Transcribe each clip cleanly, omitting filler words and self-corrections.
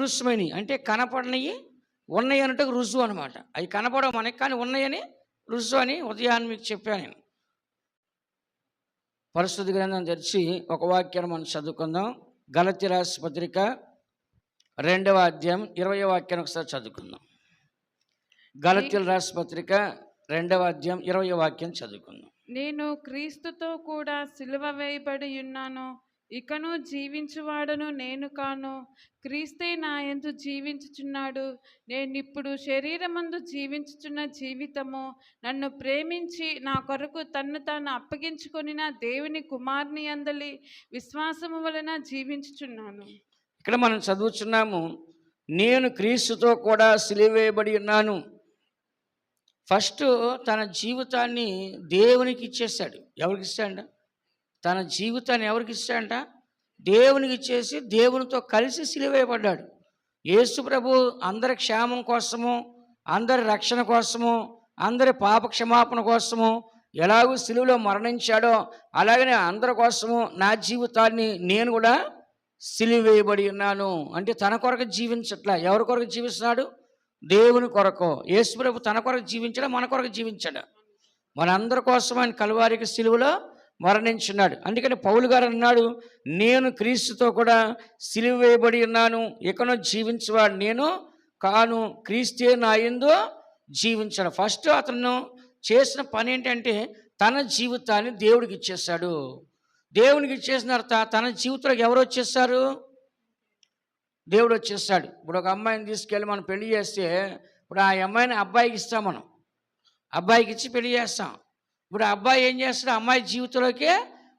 అదృశ్యమైనవి అంటే కనపడనివి ఉన్నాయి అంటే రుజువు అనమాట. అవి కనపడవు మనకి, కానీ ఉన్నాయని రుజువు అని ఉదయాన్ని మీకు చెప్పాను నేను. పరిశుద్ధ గ్రంథం తెరిచి ఒక వాక్యాన్ని మనం చదువుకుందాం. గలతీ రాసిన పత్రిక 2వ అధ్యాయం 20వ వాక్యాన్ని ఒకసారి చదువుకుందాం. గలతీయులకు రాసిన పత్రిక 2వ అధ్యాయం 20వ వాక్యం చదువుకుందాం. నేను క్రీస్తుతో కూడా సిలువ వేయబడి ఉన్నాను, ఇకను జీవించువాడను నేను కాను, క్రీస్తే నా యందు జీవించుచున్నాడు. నేనిప్పుడు శరీరమందు జీవించుచున్న జీవితము నన్ను ప్రేమించి నా కొరకు తన్ను తాను అప్పగించుకొనిన దేవుని కుమారుని యందలి విశ్వాసము వలన జీవించుచున్నాను. ఇక్కడ మనం చదువుచున్నాము, నేను క్రీస్తుతో కూడా సిలువ వేయబడి ఉన్నాను. ఫస్ట్ తన జీవితాన్ని దేవునికి ఇచ్చేశాడు. ఎవరికి ఇస్తాడంట? తన జీవితాన్ని ఎవరికి ఇస్తాడంట? దేవునికి ఇచ్చేసి దేవునితో కలిసి సిలువ వేయబడ్డాడు. యేసు ప్రభు అందరి క్షేమం కోసము, అందరి రక్షణ కోసము, అందరి పాప క్షమాపణ కోసము ఎలాగూ సిలువలో మరణించాడో అలాగనే అందరి కోసము నా జీవితాన్ని నేను కూడా సిలువ వేయబడి ఉన్నాను. అంటే తన కొరకు జీవించట్లా. ఎవరి కొరకు జీవిస్తున్నాడు? దేవుని కొరకు. యేసు ప్రభు తన కొరకు జీవించాడు, మన కొరకు జీవించాడు. మనందరి కోసం ఆయన కలువారికి సిలువలో మరణించున్నాడు. అందుకని పౌలు గారు అన్నాడు, నేను క్రీస్తుతో కూడా సిలువ వేయబడి ఉన్నాను, ఇకను జీవించేవాడు నేను కాను, క్రీస్తే నా యందు జీవించాడు. ఫస్ట్ అతను చేసిన పని ఏంటంటే తన జీవితాన్ని దేవుడికి ఇచ్చేశాడు. దేవునికి ఇచ్చేసిన తర్వాత తన జీవితంలోకి ఎవరు వచ్చేస్తారు? దేవుడు వచ్చేస్తాడు. ఇప్పుడు ఒక అమ్మాయిని తీసుకెళ్ళి మనం పెళ్లి చేస్తే ఇప్పుడు ఆ అమ్మాయిని అబ్బాయికి ఇస్తాం. మనం అబ్బాయికి ఇచ్చి పెళ్లి చేస్తాం. ఇప్పుడు ఆ అబ్బాయి ఏం చేస్తాడు? అమ్మాయి జీవితంలోకే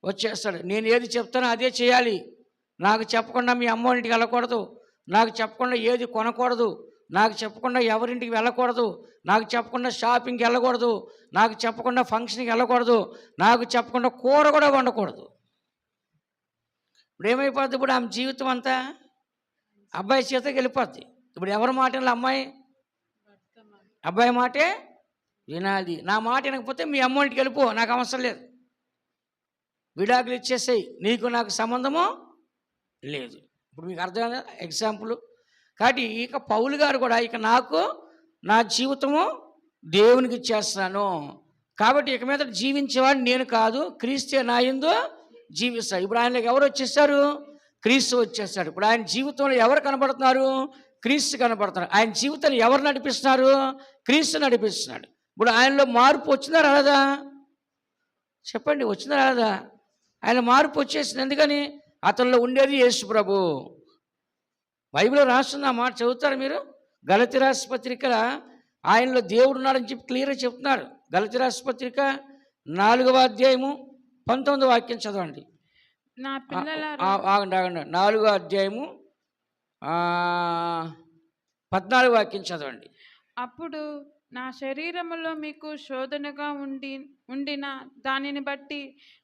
వచ్చేస్తాడు. నేను ఏది చెప్తానో అదే చేయాలి, నాకు చెప్పకుండా మీ అమ్మోరింటికి వెళ్ళకూడదు, నాకు చెప్పకుండా ఏది కొనకూడదు, నాకు చెప్పకుండా ఎవరింటికి వెళ్ళకూడదు, నాకు చెప్పకుండా షాపింగ్కి వెళ్ళకూడదు, నాకు చెప్పకుండా ఫంక్షన్కి వెళ్ళకూడదు, నాకు చెప్పకుండా కూర కూడా వండకూడదు. ఇప్పుడు ఏమైపోద్ది? ఇప్పుడు ఆమె జీవితం అంతా అబ్బాయి చేతకి వెళ్ళిపోద్ది. ఇప్పుడు ఎవరి మాట వినాలి? అమ్మాయి అబ్బాయి మాటే వినాలి. నా మాట వినకపోతే మీ అమ్మోంటికి వెళ్ళిపో, నాకు అవసరం లేదు, విడాకులు ఇచ్చేసాయి, నీకు నాకు సంబంధము లేదు. ఇప్పుడు మీకు అర్థమైందా ఎగ్జాంపుల్? కాబట్టి ఇక పౌలు గారు కూడా ఇక నాకు నా జీవితము దేవునికి ఇచ్చేస్తున్నాను, కాబట్టి ఇక మీద జీవించేవాడు నేను కాదు, క్రీస్తే నా యందు జీవిస్తాడు. ఇప్పుడు ఆయనకి ఎవరు వచ్చేసారు? క్రీస్తు వచ్చేస్తాడు. ఇప్పుడు ఆయన జీవితంలో ఎవరు కనబడుతున్నారు? క్రీస్తు కనబడుతున్నారు. ఆయన జీవితాన్ని ఎవరు నడిపిస్తున్నారు? క్రీస్తు నడిపిస్తున్నాడు. ఇప్పుడు ఆయనలో మార్పు వచ్చిందా రాదా? చెప్పండి, వచ్చిందా రాదా? ఆయన మార్పు వచ్చేసింది. ఎందుకని? అతనిలో ఉండేది యేసు ప్రభు. బైబిల్లో రాస్తున్న మాట చదువుతారు మీరు. గలతీ రాసిన పత్రిక ఆయనలో దేవుడు ఉన్నాడని చెప్పి క్లియర్గా చెప్తున్నారు. గలతీ రాసిన పత్రిక 4వ అధ్యాయము 19వ వాక్యం చదవండి. నా పిల్లలారా, ఆగండి 4వ అధ్యాయము 14వ వాక్యం చదవండి. అప్పుడు నా శరీరములో మీకు శోధనగా ఉండిన దానిని బట్టి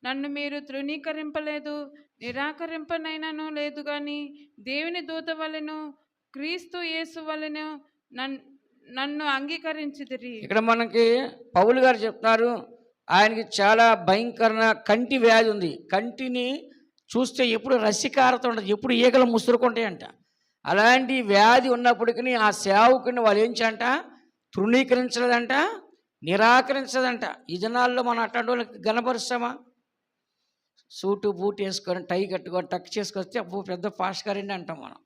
నన్ను మీరు తృణీకరింపలేదు, నిరాకరింపనైనను లేదు, కానీ దేవుని దూత వలెను క్రీస్తు యేసు వలెను నన్ను అంగీకరించితిరి. ఇక్కడ మనకి పౌలు గారు చెప్తున్నారు, ఆయనకి చాలా భయంకరమైన కంటి వ్యాధి ఉంది. కంటిని చూస్తే ఎప్పుడు రసికారత ఉండదు, ఎప్పుడు ఈగలు ముసురుకుంటాయంట. అలాంటి వ్యాధి ఉన్నప్పటికీ ఆ సేవకుని వాళ్ళు ఏం చేయంట? తృణీకరించలేదంట, నిరాకరించదంట. ఈ జనాల్లో మనం అట్లాంటి వాళ్ళకి గనపరుస్తామా? సూటు బూట్ వేసుకొని టై కట్టుకొని టక్ చేసుకొస్తే అప్పు పెద్ద పాస్ట్ గారండి అంటాం మనం.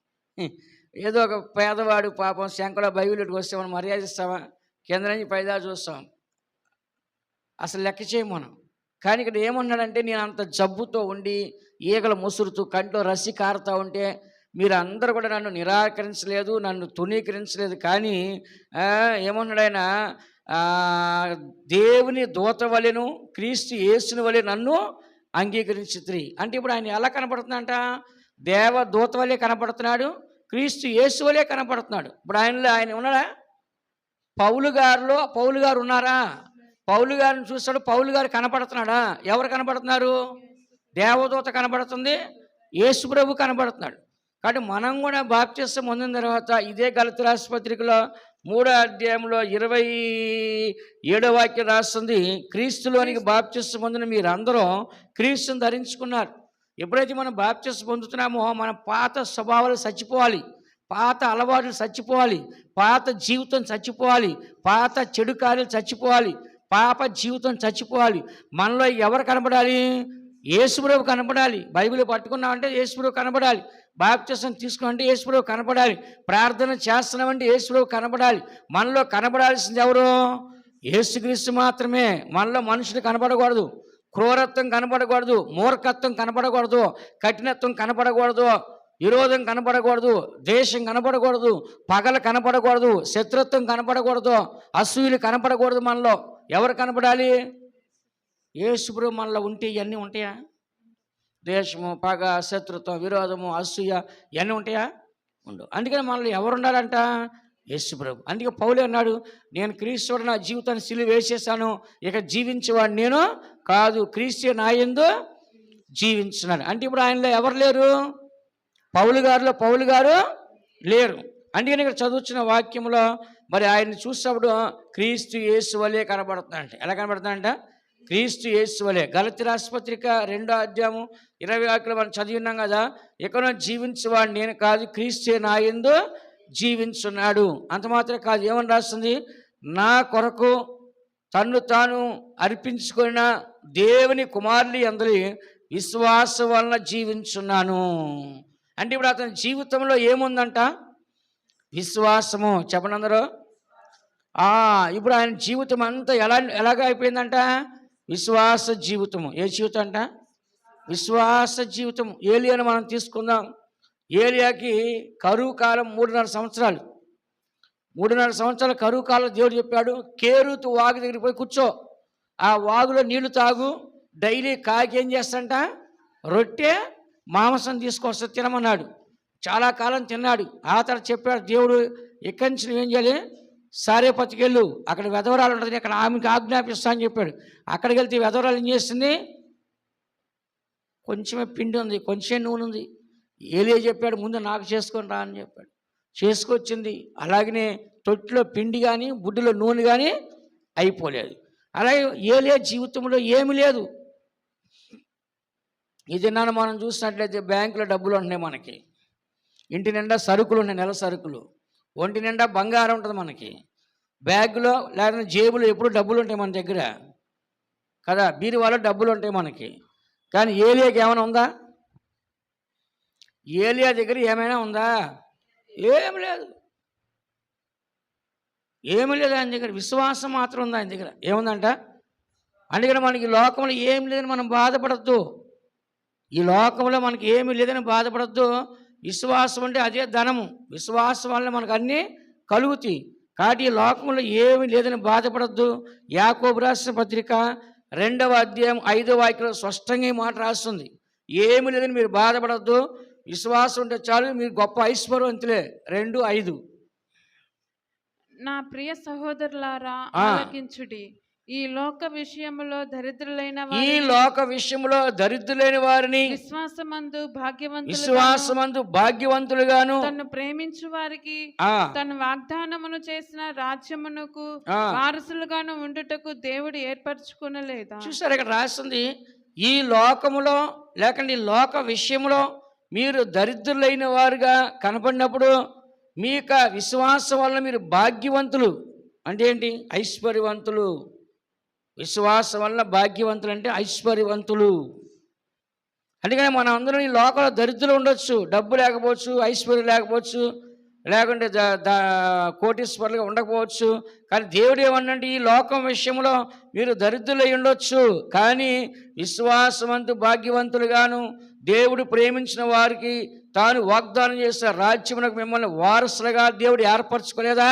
ఏదో ఒక పేదవాడు పాపం శంకలో బైబిల్కి వస్తే మనం మర్యాదిస్తామా? కింద నుంచి పైదా చూస్తాం, అసలు లెక్క చేయం మనం. కానీ ఇక్కడ ఏమన్నాడంటే, నేను అంత జబ్బుతో ఉండి ఈగలు ముసురుతూ కంట్లో రసి కారుతూ ఉంటే మీరు అందరూ కూడా నన్ను నిరాకరించలేదు, నన్ను తునీకరించలేదు, కానీ ఏమన్నాడు ఆయన? దేవుని దూత వలెను క్రీస్తు యేసుని వలె నన్ను అంగీకరించితిరి. అంటే ఇప్పుడు ఆయన ఎలా కనపడుతుందంట? దేవ దూత వలె కనపడుతున్నాడు, క్రీస్తు యేసు వలె కనపడుతున్నాడు. ఇప్పుడు ఆయనలో ఆయన ఉన్నాడా? పౌలు గారు ఉన్నారా? పౌలు గారిని చూస్తాడు, పౌలు గారు కనపడుతున్నాడా? ఎవరు కనపడుతున్నారు? దేవదూత కనపడుతుంది, యేసు ప్రభు కనపడుతున్నాడు. కాబట్టి మనం కూడా బాప్తిసం పొందిన తర్వాత ఇదే గలతీ రాసిన పత్రికలో 3వ అధ్యాయంలో 27వ వాక్యం రాస్తుంది, క్రీస్తులోనికి బాప్తిసం పొందిన మీరందరూ క్రీస్తుని ధరించుకున్నారు. ఎప్పుడైతే మనం బాప్తిసం పొందుతున్నామో మన పాత స్వభావాలు చచ్చిపోవాలి, పాత అలవాట్లు చచ్చిపోవాలి, పాత జీవితం చచ్చిపోవాలి, పాత చెడు కార్యాలు చచ్చిపోవాలి, పాప జీవితం చచ్చిపోవాలి. మనలో ఎవరు కనబడాలి? యేసుప్రభు కనబడాలి. బైబిల్ పట్టుకున్నామంటే యేసుప్రభు కనబడాలి. బాప్తిసం తీసుకున్నామంటే యేసుప్రభు కనబడాలి. ప్రార్థన చేస్తున్నామంటే యేసుప్రభు కనబడాలి. మనలో కనబడాల్సింది ఎవరు? యేసుక్రీస్తు మాత్రమే. మనలో మనుషులు కనబడకూడదు, క్రూరత్వం కనబడకూడదు, మూర్ఖత్వం కనబడకూడదు, కఠినత్వం కనబడకూడదు, విరోధం కనబడకూడదు, ద్వేషం కనబడకూడదు, పగలు కనబడకూడదు, శత్రుత్వం కనబడకూడదు, అసూయలు కనబడకూడదు. మనలో ఎవరు కనబడాలి? యేసుప్రభు మనలో ఉంటే ఇవన్నీ ఉంటాయా? ద్వేషము, పగ, శత్రుత్వం, విరోధము, అసూయ ఇవన్నీ ఉంటాయా? ఉండవు. అందుకని మనలో ఎవరు ఉండాలంట? యేసుప్రభు. అందుకే పౌలు అన్నాడు, నేను క్రీస్తుడు నా జీవితాన్ని సిలువ వేసేసాను, ఇక జీవించేవాడు నేను కాదు, క్రీస్తు నా యందు జీవించున్నాడు. అంటే ఇప్పుడు ఆయనలో ఎవరు లేరు? పౌలు గారు లేరు. అందుకని ఇక్కడ చదువుతున్న వాక్యంలో మరి ఆయన్ని చూసినప్పుడు క్రీస్తు యేసు వలె కనబడుతుందంట. ఎలా కనబడుతుందంట? క్రీస్తు యేసు వలె. గలతీ రాసిన పత్రిక 2వ అధ్యాయం 20 వాక్యంలో మనం చదివినాం కదా, ఇకను జీవించేవాడు నేను కాదు, క్రీస్తు నా యందు జీవించున్నాడు. అంత మాత్రం కాదు, ఏమని రాస్తుంది? నా కొరకు తన్ను తాను అర్పించుకున్న దేవుని కుమారుని యందు విశ్వాసం వలన జీవించున్నాను. అంటే ఇప్పుడు అతని జీవితంలో ఏముందంట? విశ్వాసము. చెప్పండి అందరూ. ఇప్పుడు ఆయన జీవితం అంతా ఎలాగ అయిపోయిందంట? విశ్వాస జీవితము. ఏ జీవితం అంట? విశ్వాస జీవితం. ఏలియాను మనం తీసుకుందాం. ఏలియాకి కరువు కాలం 3.5 సంవత్సరాలు. 3.5 సంవత్సరాల కరువు కాలం దేవుడు చెప్పాడు, కేరుతు వాగు దగ్గరికి పోయి కూర్చో, ఆ వాగులో నీళ్లు తాగు, డైలీ కాకి ఏం చేస్తంట? రొట్టె మాంసం తీసుకొస్తే తినమన్నాడు. చాలా కాలం తిన్నాడు. ఆ తర్వాత చెప్పాడు దేవుడు, ఇక్కడి నుంచి నువ్వేం చేయాలి? సారేపతికి వెళ్ళు, అక్కడ వెధవరాలు ఉంటుంది, అక్కడ ఆమెకి ఆజ్ఞాపిస్తా అని చెప్పాడు. అక్కడికి వెళ్తే వెధవరాలు ఏం చేస్తుంది? కొంచెమే పిండి ఉంది, కొంచెం నూనె ఉంది. ఏలియా చెప్పాడు, ముందు నాకు చేసుకొని రా అని చెప్పాడు. చేసుకొచ్చింది. అలాగనే తొట్టిలో పిండి కానీ బుడ్డిలో నూనె కానీ అయిపోలేదు. అలాగే ఏలియా జీవితంలో ఏమి లేదు. ఇది నన్ను మనం చూసినట్లయితే బ్యాంకులో డబ్బులు ఉంటున్నాయి మనకి, ఇంటి నిండా సరుకులు ఉన్నాయి, నెల సరుకులు, ఒంటి నిండా బంగారం ఉంటుంది మనకి, బ్యాగులో లేకపోతే జేబులో ఎప్పుడు డబ్బులు ఉంటాయి మన దగ్గర కదా, బీరువాలో డబ్బులు ఉంటాయి మనకి. కానీ ఏలియాకి ఏమైనా ఉందా? ఏలియా దగ్గర ఏమైనా ఉందా? ఏమి లేదు, ఏమి లేదు ఆయన దగ్గర. విశ్వాసం మాత్రం ఉంది ఆయన దగ్గర. ఏముందంట? అందుకని మనకి లోకంలో ఏమి లేదని మనం బాధపడద్దు. ఈ లోకంలో మనకి ఏమీ లేదని బాధపడద్దు. విశ్వాసం అంటే అదే ధనము. విశ్వాసం వల్ల మనకు అన్నీ కలుగుతాయి. కాబట్టి ఈ లోకంలో ఏమీ లేదని బాధపడద్దు. యాకోబు రాసిన పత్రిక 2వ అధ్యాయం 5వ వాక్యంలో స్పష్టంగా ఈ మాట రాస్తుంది. ఏమీ లేదని మీరు బాధపడద్దు, విశ్వాసం ఉంటే చాలు, మీరు గొప్ప ఐశ్వర్యవంతులే. 2:5. నా ప్రియ సహోదరులారా ఆలకించుడి. ఈ లోక విషయములో దరిద్రులైన వారిని విశ్వాసమందు భాగ్యవంతులుగాను తను ప్రేమించు వారికి తన వాగ్దానమును చేసిన రాజ్యమునకు వారసులుగాను ఉండుటకు దేవుడు ఏర్పరచుకొనలేదా? చూసారు, ఇక్కడ రాస్తుంది, ఈ లోకములో లేకుంటే ఈ లోక విషయంలో మీరు దరిద్రులైన వారుగా కనపడినప్పుడు మీ యొక్క విశ్వాసం వల్ల మీరు భాగ్యవంతులు. అంటే ఏంటి? ఐశ్వర్యవంతులు. విశ్వాసం వల్ల భాగ్యవంతులు అంటే ఐశ్వర్యవంతులు. అందుకని మనం అందరం ఈ లోకంలో దరిద్రులు ఉండొచ్చు, డబ్బు లేకపోవచ్చు, ఐశ్వర్యం లేకపోవచ్చు, లేకుంటే కోటీశ్వరులుగా ఉండకపోవచ్చు. కానీ దేవుడు ఏమన్నంటే ఈ లోకం విషయంలో మీరు దరిద్రులై ఉండొచ్చు, కానీ విశ్వాసవంతు భాగ్యవంతులుగాను దేవుడు ప్రేమించిన వారికి తాను వాగ్దానం చేసిన రాజ్యమునకు మిమ్మల్ని వారసులుగా దేవుడు ఏర్పరచుకోలేదా?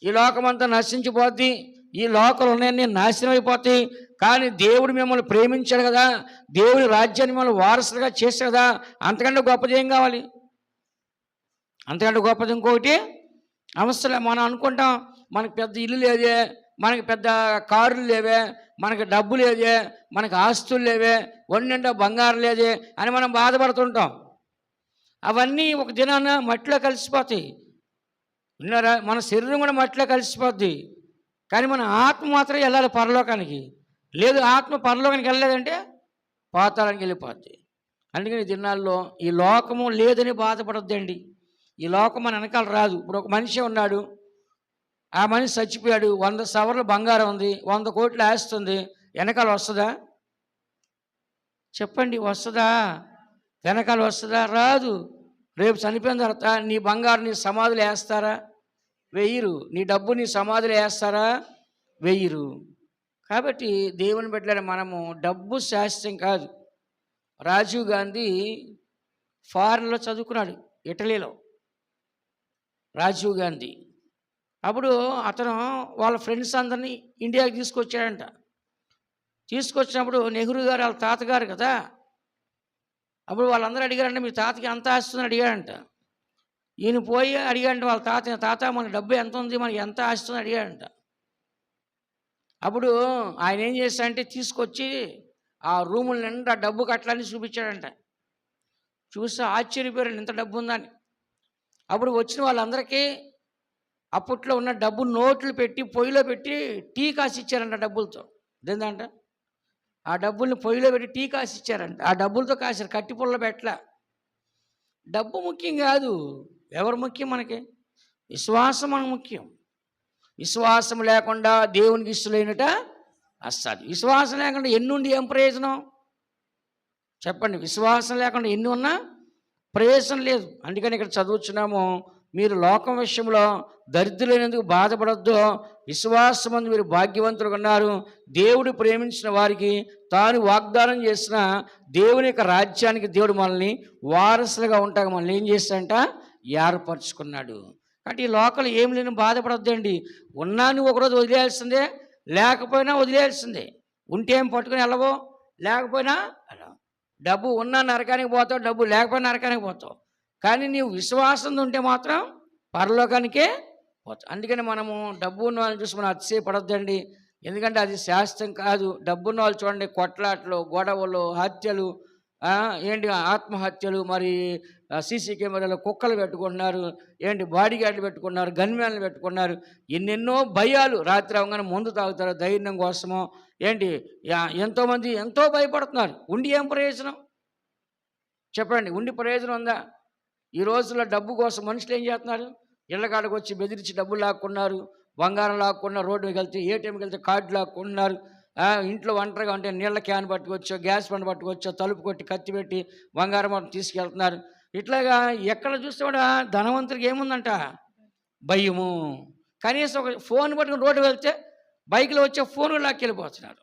ఈ లోకమంతా నశించిపోద్ది, ఈ లోకంలో ఉన్నాయన్నీ నాశనం అయిపోతాయి, కానీ దేవుడు మిమ్మల్ని ప్రేమించాడు కదా, దేవుడి రాజ్యాన్ని మిమ్మల్ని వారసులుగా చేశాడు కదా. అంతకంటే గొప్పది ఏం కావాలి? అంతకంటే గొప్పది ఇంకొకటి అవసరం. మనం అనుకుంటాం మనకు పెద్ద ఇల్లు లేదే, మనకి పెద్ద కారులు లేవే, మనకి డబ్బు లేదే, మనకి ఆస్తులు లేవే, ఒంటినిండా బంగారం లేదే అని మనం బాధపడుతుంటాం. అవన్నీ ఒక దినాన మట్టిలో కలిసిపోతాయి. విన్నారా? మన శరీరం కూడా మట్టిలో కలిసిపోద్ది, కానీ మన ఆత్మ మాత్రం వెళ్ళాలి పరలోకానికి. లేదు, ఆత్మ పరలోకానికి వెళ్ళలేదంటే పాతాళానికి వెళ్ళిపోద్ది. అందుకని దినాల్లో ఈ లోకము లేదని బాధపడొద్దండి. ఈ లోకం మన వెనకాల రాదు. ఇప్పుడు ఒక మనిషి ఉన్నాడు, ఆ మనిషి చచ్చిపోయాడు, 100 సవర్ల బంగారం ఉంది, 100 కోట్లు ఆస్తుంది, వెనకాల వస్తుందా? చెప్పండి, వస్తుందా? వెనకాల వస్తుందా? రాదు. రేపు చనిపోయిన తర్వాత నీ బంగారు నీ సమాధులు వేస్తారా? వెయ్యరు. నీ డబ్బు నీ సమాధులు వేస్తారా? వెయ్యరు. కాబట్టి దేవుని బిడ్డలారా, మనము డబ్బు శాస్త్రం కాదు. రాజీవ్ గాంధీ ఫారెన్లో చదువుకున్నాడు, ఇటలీలో. రాజీవ్ గాంధీ అప్పుడు అతను వాళ్ళ ఫ్రెండ్స్ అందరినీ ఇండియాకి తీసుకొచ్చాడంట. తీసుకొచ్చినప్పుడు నెహ్రూ గారు వాళ్ళ తాతగారు కదా, అప్పుడు వాళ్ళందరూ అడిగారంటే మీ తాతకి ఎంత ఆస్తుందని అడిగాడంట. ఈయన పోయి అడిగాడంట వాళ్ళ తాత మన డబ్బు ఎంత ఉంది, మనకి ఎంత ఆస్తుందని అడిగాడంట. అప్పుడు ఆయన ఏం చేశాడంటే తీసుకొచ్చి ఆ రూముల నిండా డబ్బు కట్టలని చూపించాడంట. చూసి ఆశ్చర్యపోయారు, ఇంత డబ్బు ఉందని. అప్పుడు వచ్చిన వాళ్ళందరికీ అప్పట్లో ఉన్న డబ్బు నోట్లు పెట్టి పొయ్యిలో పెట్టి టీ కాసి ఇచ్చారంట డబ్బులతో. ఇదేంటంట, ఆ డబ్బుల్ని పొయ్యిలో పెట్టి టీ కాసి ఇచ్చారంట. ఆ డబ్బులతో కాసారు, కట్టి పుల్ల పెట్టల. డబ్బు ముఖ్యం కాదు. ఎవరు ముఖ్యం? మనకి విశ్వాసం మనకు ముఖ్యం. విశ్వాసం లేకుండా దేవునికి ఇష్టలేనట అస్సాది. విశ్వాసం లేకుండా ఎన్నుండి ఏం ప్రయోజనం? చెప్పండి. విశ్వాసం లేకుండా ఎన్ని ఉన్నా ప్రయోజనం లేదు. అందుకని ఇక్కడ చదువుతున్నాము, మీరు లోకం విషయంలో దరిద్రులైనందుకు బాధపడొద్దు, విశ్వాసమందు మీరు భాగ్యవంతులుగా ఉన్నారు. దేవుడు ప్రేమించిన వారికి తాను వాగ్దానం చేసిన దేవుని యొక్క రాజ్యానికి దేవుడు మనల్ని వారసులుగా ఉంటాక మనల్ని ఏం చేస్తాడంట? ఏర్పరచుకున్నాడు. కాబట్టి ఈ లోకంలో ఏం లేని బాధపడొద్దండి. ఉన్నా నువ్వు ఒకరోజు వదిలేయాల్సిందే, లేకపోయినా వదిలేయాల్సిందే. ఉంటే ఏం పట్టుకుని వెళ్ళవో, లేకపోయినా అలా. డబ్బు ఉన్నా నరకానికి పోతావు, డబ్బు లేకపోయినా నరకానికి పోతావు. కానీ నీవు విశ్వాసం ఉంటే మాత్రం పరలోకానికే పోతావు. అందుకని మనము డబ్బు ఉన్న వాళ్ళని చూసి మనం అతిశయపడొద్దండి. ఎందుకంటే అది శాస్త్రం కాదు. డబ్బున్న వాళ్ళు చూడండి, కొట్లాట్లు, గొడవలు, హత్యలు, ఏంటి ఆత్మహత్యలు, మరి సీసీ కెమెరాలు కుక్కలు పెట్టుకుంటున్నారు, ఏంటి బాడీ గార్డులు పెట్టుకున్నారు, గన్మ్యాన్లు పెట్టుకున్నారు, ఎన్నెన్నో భయాలు. రాత్రి అవగానే మందు తాగుతారు ధైర్యం కోసమో, ఏంటి ఎంతోమంది ఎంతో భయపడుతున్నారు. ఉండి ఏం ప్రయోజనం? చెప్పండి, ఉండి ప్రయోజనం ఉందా? ఈ రోజుల్లో డబ్బు కోసం మనుషులు ఏం చేస్తున్నారు? ఇళ్ళకాడకు వచ్చి బెదిరించి డబ్బులు లాక్కున్నారు, బంగారం లాక్కున్నారు, రోడ్డు మీద వెళ్తే ఏటీఎంకి వెళ్తే కార్డు లాక్కుంటున్నారు. ఇంట్లో ఒంటరిగా ఉంటే నీళ్ళ క్యాన్ పట్టుకొచ్చో, గ్యాస్ బండ్ పట్టుకొచ్చో, తలుపు కొట్టి కత్తి పెట్టి బంగారం తీసుకెళ్తున్నారు. ఇట్లాగా ఎక్కడ చూస్తే కూడా ధనవంతుడికి ఏముందంట? భయము. కనీసం ఒక ఫోన్ పట్టుకుని రోడ్డు వెళ్తే బైక్లో వచ్చే ఫోన్ లాక్కెళ్ళిపోతున్నారు.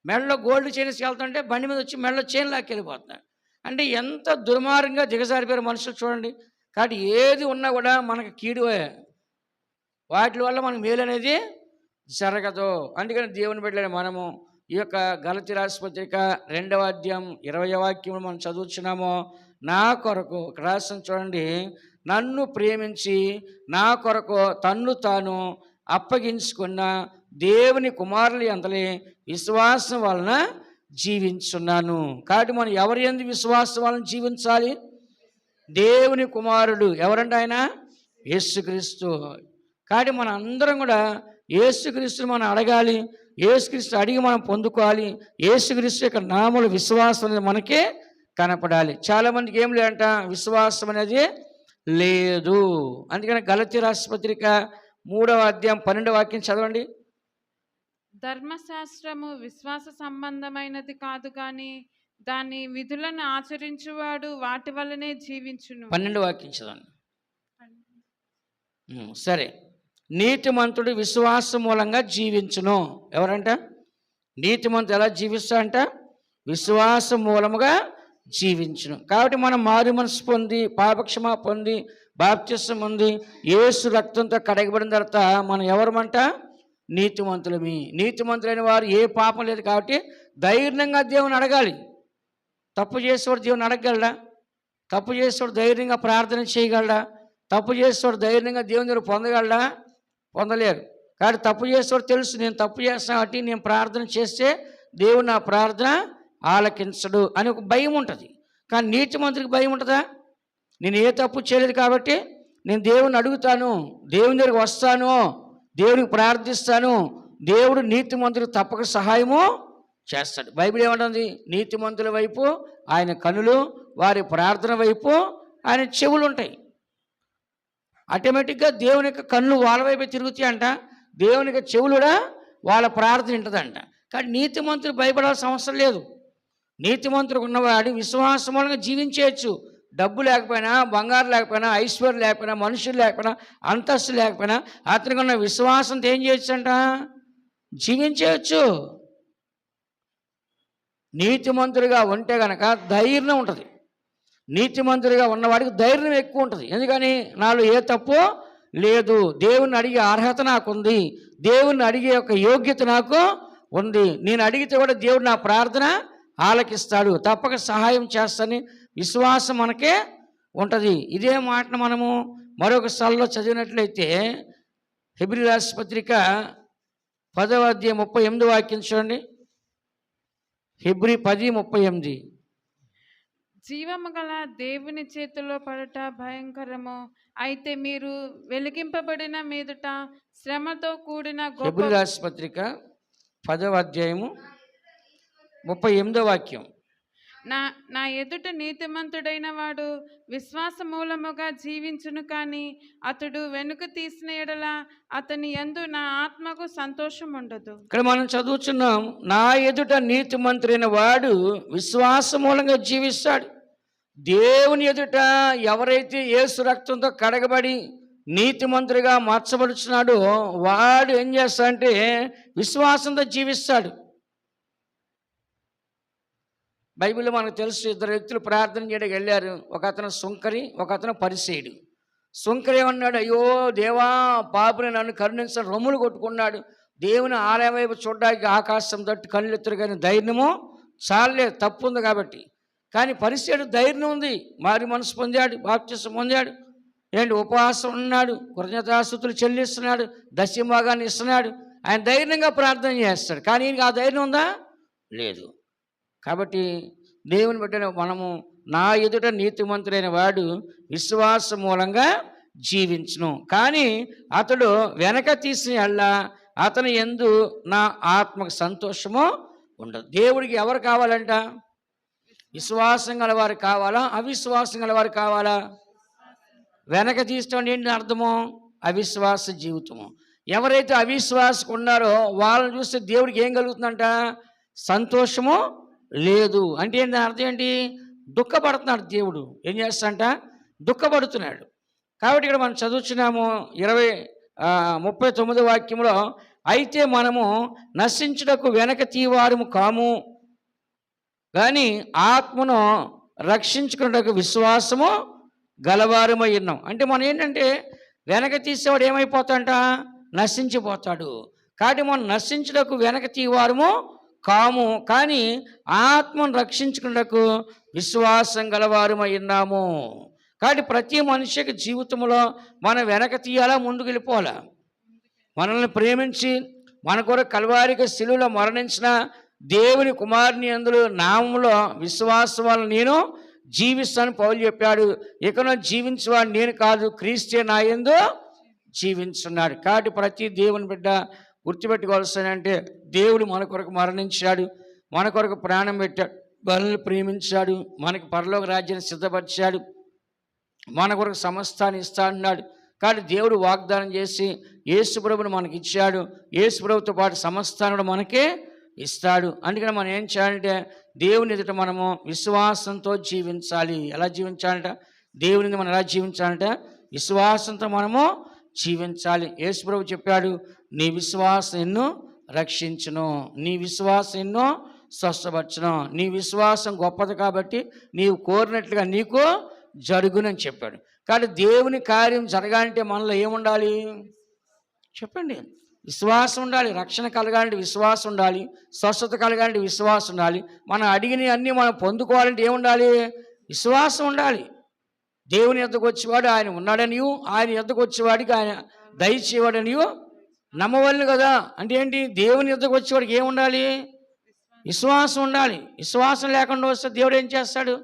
మెడలో గోల్డ్ చైన్ వెళ్తుంటే బండి మీద వచ్చి మెడలో చైన్ లాక్కెళ్ళిపోతున్నారు. అంటే ఎంత దుర్మార్గంగా దిగజారిపోయారు మనుషులు చూడండి. కాబట్టి ఏది ఉన్నా కూడా మనకు కీడువే, వాటి వల్ల మనకు మేలు అనేది జరగదు. అందుకని దేవుని బిడ్డలైన మనము ఈ యొక్క గలతీ రాసిన పత్రిక 2వ అధ్యాయం 20వ వాక్యం మనం చదువుతున్నాము. నా కొరకు రాసిన చూడండి, నన్ను ప్రేమించి నా కొరకు తన్ను తాను అప్పగించుకున్న దేవుని కుమారులు అంతలే విశ్వాసం వలన జీవించున్నాను. కాబట్టి మనం ఎవరి యందు విశ్వాసం వలన జీవించాలి? దేవుని కుమారుడు ఎవరంటే ఆయన? యేసుక్రీస్తు. కాబట్టి మన అందరం కూడా యేసుక్రీస్తుని మనం అడగాలి, యేసుక్రీస్తు అడిగి మనం పొందుకోవాలి. యేసుక్రీస్తు యొక్క నామముల విశ్వాసం అనేది మనకే కనపడాలి. చాలామందికి ఏం లేదంట, విశ్వాసం అనేది లేదు. అందుకని గలతీ రాసిన పత్రిక 3వ అధ్యాయం 12వ వాక్యం చదవండి. ధర్మశాస్త్రము విశ్వాస సంబంధమైనది కాదు, కానీ దాని విధులను ఆచరించువాడు వాటి వల్లనే జీవించును. 12వ వాక్యం చదవండి. సరే, నీతిమంతుడు విశ్వాసం మూలంగా జీవించును. ఎవరంట? నీతిమంతుడు ఎలా జీవిస్తాడంట? విశ్వాసం మూలముగా జీవించును. కాబట్టి మనం మారు మనసు పొంది, పాపక్షమా పొంది, బాప్తిస్మం పొంది, యేసు రక్తంతో కడగబడిన తర్వాత మనం ఎవరమంట? నీతిమంతులమి. నీతిమంతులైన వారు ఏ పాపం లేదు. కాబట్టి ధైర్యంగా దేవుని అడగాలి. తప్పు చేసేవాడు దేవుని అడగగలడా? తప్పు చేసేవాడు ధైర్యంగా ప్రార్థన చేయగలడా? తప్పు చేసేవాడు ధైర్యంగా దేవుని దగ్గర పొందగలడా? పొందలేరు. కాబట్టి తప్పు చేసేవాడు తెలుసు, నేను తప్పు చేస్తాను కాబట్టి నేను ప్రార్థన చేస్తే దేవుడు నా ప్రార్థన ఆలకించడు అని ఒక భయం ఉంటుంది. కానీ నీతిమంతుడికి భయం ఉంటుందా? నేను ఏ తప్పు చేయలేదు కాబట్టి నేను దేవుని అడుగుతాను, దేవుని దగ్గరికి వస్తాను, దేవునికి ప్రార్థిస్తాను, దేవుడు నీతిమంతుడికి తప్పక సహాయము చేస్తాడు. బైబిల్ ఏమంటుంది? నీతిమంతుల వైపు ఆయన కనులు, వారి ప్రార్థన వైపు ఆయన చెవులు ఉంటాయి. ఆటోమేటిక్గా దేవుని యొక్క కళ్ళు వాళ్ళ వైపే తిరుగుతాయి అంట, దేవుని యొక్క చెవులుడా వాళ్ళ ప్రార్థన వింటదంట. కానీ నీతిమంతుడు భయపడాల్సిన అవసరం లేదు. నీతిమంతుడు ఉన్నవాడు విశ్వాసమూలంగా జీవించవచ్చు. డబ్బు లేకపోయినా, బంగారు లేకపోయినా, ఐశ్వర్యం లేకపోయినా, మనుషులు లేకపోయినా, అంతస్తు లేకపోయినా అతనికి ఉన్న విశ్వాసంతో ఏం చేయొచ్చు అంట? జీవించవచ్చు. నీతిమంతుడిగా ఉంటే కనుక ధైర్యం ఉంటుంది. నీతిమంతుడిగా ఉన్నవాడికి ధైర్యం ఎక్కువ ఉంటుంది. ఎందుకని? నాలో ఏ తప్పు లేదు, దేవుణ్ణి అడిగే అర్హత నాకుంది, దేవుణ్ణి అడిగే ఒక యోగ్యత నాకు ఉంది, నేను అడిగితే కూడా దేవుడు నా ప్రార్థన ఆలకిస్తాడు, తప్పక సహాయం చేస్తానని విశ్వాసం మనకే ఉంటుంది. ఇదే మాటను మనము మరొక స్థలంలో చదివినట్లయితే హెబ్రీ రాసిన పత్రిక 10వ అధ్యాయం 38 వాక్యం చూడండి. హెబ్రీ 10:38. జీవము గల దేవుని చేతిలో పడట భయంకరము, అయితే మీరు వెలిగింపబడిన మీదట శ్రమతో కూడిన హెబ్రీ రాసిన పత్రిక 10వ అధ్యాయము 38వ వాక్యం. నా ఎదుట నీతిమంతుడైన వాడు విశ్వాస మూలముగా జీవించును, కానీ అతడు వెనుక తీసిన ఎడల అతని యందు నా ఆత్మకు సంతోషం ఉండదు. ఇక్కడ మనం చదువుతున్నాం, నా ఎదుట నీతిమంతుడైన వాడు విశ్వాస మూలంగా జీవిస్తాడు. దేవుని ఎదుట ఎవరైతే యేసు రక్తంతో కడగబడి నీతిమంతుడిగా మార్చబడుచున్నాడో వాడు ఏం చేస్తాడంటే విశ్వాసంతో జీవిస్తాడు. బైబిల్లో మనకు తెలుసు, 2 వ్యక్తులు ప్రార్థన చేయడానికి వెళ్ళారు. ఒక అతను సుంకరి, ఒక అతను పరిసేయుడు. సుంకరి ఏమన్నాడు? అయ్యో దేవా, పాపుని నన్ను కరుణించని రొమ్ములు కొట్టుకున్నాడు. దేవుని ఆలయం వైపు చూడడానికి ఆకాశం తట్టు కళ్ళు ఎత్తురు, కానీ ధైర్యము చాలలేదు, తప్పు ఉంది కాబట్టి. కానీ పరిసేయుడు ధైర్యం ఉంది, మారి మనసు పొందాడు, బాప్తిసం పొందాడు, ఉపవాసం ఉన్నాడు, కృతజ్ఞతాస్తుతులు చెల్లిస్తున్నాడు, దశమభాగాన్ని ఇస్తున్నాడు. ఆయన ధైర్యంగా ప్రార్థన చేస్తాడు. కానీ ఈయనకి ఆ ధైర్యం ఉందా? లేదు. కాబట్టి దేవుని బట్టి మనము, నా ఎదుట నీతిమంతుడైన వాడు విశ్వాస మూలంగా జీవించును, కానీ అతడు వెనక తీసిన అల్లా అతని యందు నా ఆత్మకు సంతోషము ఉండదు. దేవుడికి ఎవరు కావాలంట? విశ్వాసం గలవారు కావాలా, అవిశ్వాసం గలవారు కావాలా? వెనక తీసుకోండి ఏంటి అర్థము? అవిశ్వాస జీవితము. ఎవరైతే అవిశ్వాసకు ఉన్నారో వాళ్ళని చూస్తే దేవుడికి ఏం కలుగుతుందంట? సంతోషము లేదు. అంటే ఏంటి అర్థం? ఏంటి? దుఃఖపడుతున్నాడు. దేవుడు ఏం చేస్తాడంట? దుఃఖపడుతున్నాడు. కాబట్టి ఇక్కడ మనం చదువుతున్నాము 39వ వాక్యంలో, అయితే మనము నశించుటకు వెనక తీవారము కాము, కానీ ఆత్మను రక్షించుకున్నటకు విశ్వాసము గలవారమై ఉన్నాం. అంటే మనం ఏంటంటే వెనక తీసేవాడు ఏమైపోతాడంట? నశించిపోతాడు. కాబట్టి మనం నశించుటకు వెనక తీవారము కాము, కానీ ఆత్మను రక్షించుకున్నకు విశ్వాసం గలవారమై ఉన్నాము. కాబట్టి ప్రతి మనిషికి జీవితంలో మనం వెనక తీయాలా, ముందుకు వెళ్ళిపోవాలా? మనల్ని ప్రేమించి మన కొరకు కల్వారికి శిలువలో మరణించిన దేవుని కుమారుని అందులో నామంలో విశ్వాసం వల్ల నేను జీవిస్తాను పౌలు చెప్పాడు. ఇకను జీవించేవాడు నేను కాదు, క్రీస్తే నా యందు జీవించున్నాడు. కాబట్టి ప్రతి దేవుని బిడ్డ గుర్తుపెట్టుకోవాల్సిందంటే, దేవుడు మన కొరకు మరణించాడు, మన కొరకు ప్రాణం పెట్టాడు, మనల్ని ప్రేమించాడు, మనకి పరలోక రాజ్యాన్ని సిద్ధపరిచాడు, మన కొరకు సమస్తాన్ని ఇస్తా అన్నాడు. కాబట్టి దేవుడు వాగ్దానం చేసి యేసు ప్రభువును మనకి ఇచ్చాడు. యేసు ప్రభువుతో పాటు సమస్తాన్ని కూడా మనకే ఇస్తాడు. అందుకని మనం ఏం చేయాలంటే దేవుని ఎదుట మనము విశ్వాసంతో జీవించాలి. ఎలా జీవించాలంట? దేవుని మనం ఎలా జీవించాలంటే విశ్వాసంతో మనము జీవించాలి. యేసు ప్రభువు చెప్పాడు, నీ విశ్వాసం ఎన్నో రక్షించును, నీ విశ్వాసం ఎన్నో స్వస్థపరచును, నీ విశ్వాసం గొప్పది కాబట్టి నీవు కోరినట్లుగా నీకు జరుగునని చెప్పాడు. కాబట్టి దేవుని కార్యం జరగాలంటే మనలో ఏముండాలి చెప్పండి? విశ్వాసం ఉండాలి. రక్షణ కలగాలంటే విశ్వాసం ఉండాలి, స్వస్థత కలగాలంటే విశ్వాసం ఉండాలి, మనం అడిగినవి అన్నీ మనం పొందుకోవాలంటే ఏముండాలి? విశ్వాసం ఉండాలి. దేవుని యొద్దకు వచ్చేవాడు ఆయన ఉన్నాడనియు, ఆయన యొద్దకు వచ్చేవాడికి ఆయన దయచేవాడనియు నమ్మవలను కదా. అంటే ఏంటి? దేవుని యొద్దకు వచ్చేవాడికి ఏముండాలి? విశ్వాసం ఉండాలి. విశ్వాసం లేకుండా వస్తే దేవుడు ఏం చేస్తాడు?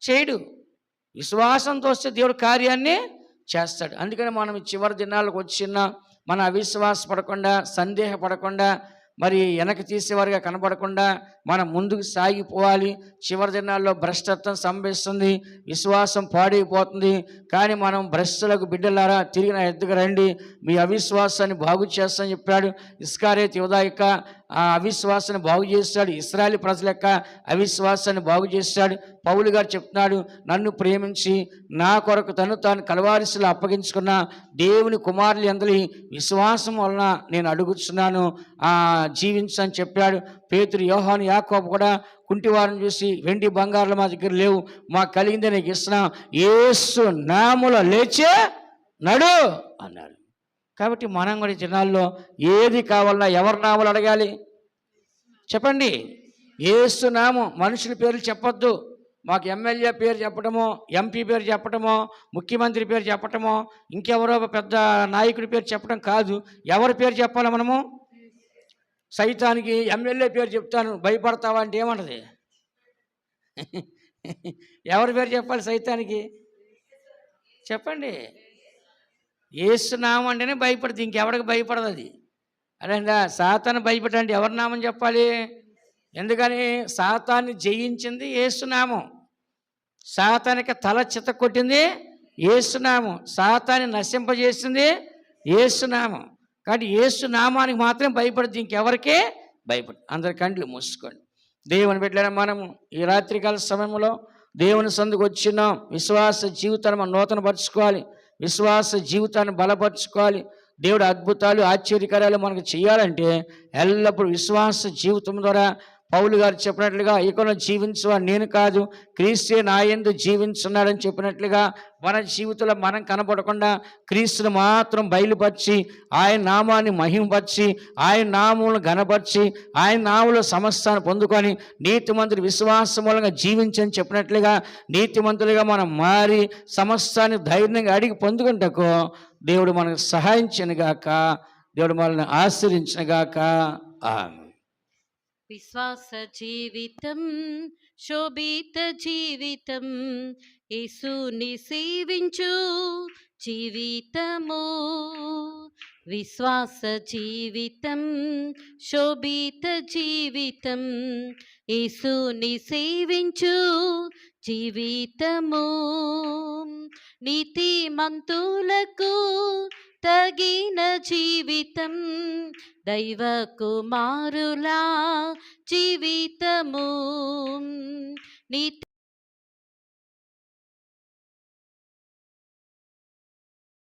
చేయడు. విశ్వాసంతో వస్తే దేవుడు కార్యాన్ని చేస్తాడు. అందుకని మనం చివరి దినాలకు వచ్చిన మన అవిశ్వాసపడకుండా, సందేహపడకుండా మరి వెనక్కి తీసేవారుగా కనబడకుండా మనం ముందుకు సాగిపోవాలి. చివరి దినాల్లో భ్రష్టత్వం సంభవిస్తుంది, విశ్వాసం పాడైపోతుంది. కానీ మనం భ్రష్టులకు బిడ్డలారా తిరిగి నా ఎద్దుకు రండి, మీ అవిశ్వాసాన్ని బాగు చేస్తానని చెప్పాడు. ఇస్కారియోతు యూదా యొక్క ఆ అవిశ్వాసాన్ని బాగు చేస్తాడు, ఇశ్రాయేలు ప్రజల యొక్క అవిశ్వాసాన్ని బాగు చేస్తాడు. పౌలు గారు చెప్తున్నాడు, నన్ను ప్రేమించి నా కొరకు తాను కలవారిశిలో అప్పగించుకున్న దేవుని కుమారులు అందరి విశ్వాసం వలన నేను అడుగుతున్నాను జీవించని చెప్పాడు. పేతురు, యోహాను, యాకోబు కూడా కుంటివారిని చూసి వెండి బంగారాలు మా దగ్గర లేవు, మాకు కలిగిందే నీకు ఇస్తున్నా, యేసు నామములో లేచే నడు అన్నాడు. కాబట్టి మనం కూడా జనాల్లో ఏది కావాలన్నా ఎవరి నామలు అడగాలి చెప్పండి? యేసు నామం. మనుషుల పేర్లు చెప్పొద్దు. మాకు ఎమ్మెల్యే పేరు చెప్పటమో, ఎంపీ పేరు చెప్పటమో, ముఖ్యమంత్రి పేరు చెప్పటమో, ఇంకెవరో పెద్ద నాయకుడి పేరు చెప్పడం కాదు. ఎవరి పేరు చెప్పాలి మనము? సైతానికి ఎమ్మెల్యే పేరు చెప్తాను భయపడతావా అంటే ఏమంటది? ఎవరి పేరు చెప్పాలి సైతానికి? చెప్పండి. యేసు నామం అంటేనే భయపడుతుంది, ఇంకెవరికి భయపడదు అది. అదే సాతాను భయపడండి ఎవరి నామం చెప్పాలి? ఎందుకని? సాతాన్ని జయించింది యేసునామం. సాతానికి తల చిత కొట్టింది యేసునామం. సాతాన్ని నశింపజేసింది యేసునామం. కాబట్టి యేసునామానికి మాత్రం భయపడుతుంది, ఇంకెవరికే భయపడు. అందరి కండ్లు మూసుకోండి. దేవుని బిడ్డలారా, మనము ఈ రాత్రికాల సమయంలో దేవుని సందుకు వచ్చినాం. విశ్వాస జీవితాన్ని మనం నూతనపరచుకోవాలి, విశ్వాస జీవితాన్ని బలపరచుకోవాలి. దేవుడు అద్భుతాలు ఆశ్చర్యకార్యాలు మనకు చేయాలంటే ఎల్లప్పుడూ విశ్వాస జీవితం ద్వారా పౌలు గారు చెప్పినట్లుగా ఇకను జీవించువా నేను కాదు, క్రీస్తే నా యందు జీవించున్నాడని చెప్పినట్లుగా మన జీవితంలో మనం కనపడకుండా క్రీస్తును మాత్రం బయలుపరిచి ఆయన నామాన్ని మహిమపరిచి ఆయన నామములను ఘనపరిచి ఆయన నామములో సమస్తాన్ని పొందుకొని నీతిమంతులు విశ్వాసం మూలంగా జీవించని చెప్పినట్లుగా నీతిమంతులుగా మనం మారి సమస్తాన్ని ధైర్యంగా అడిగి పొందుకుంటకు దేవుడు మనకు సహాయించనుగాక, దేవుడు మనల్ని ఆశీర్వదించునుగాక. ఆమేన్. విశ్వాస జీవితం శోభిత జీవితం, యేసుని సేవించు జీవితము. విశ్వాస జీవితం శోభిత జీవితం, యేసుని సేవించు జీవితము. నీతిమంతులకు తగిన జీవితం, దైవ కుమారులా జీవితము. నీతి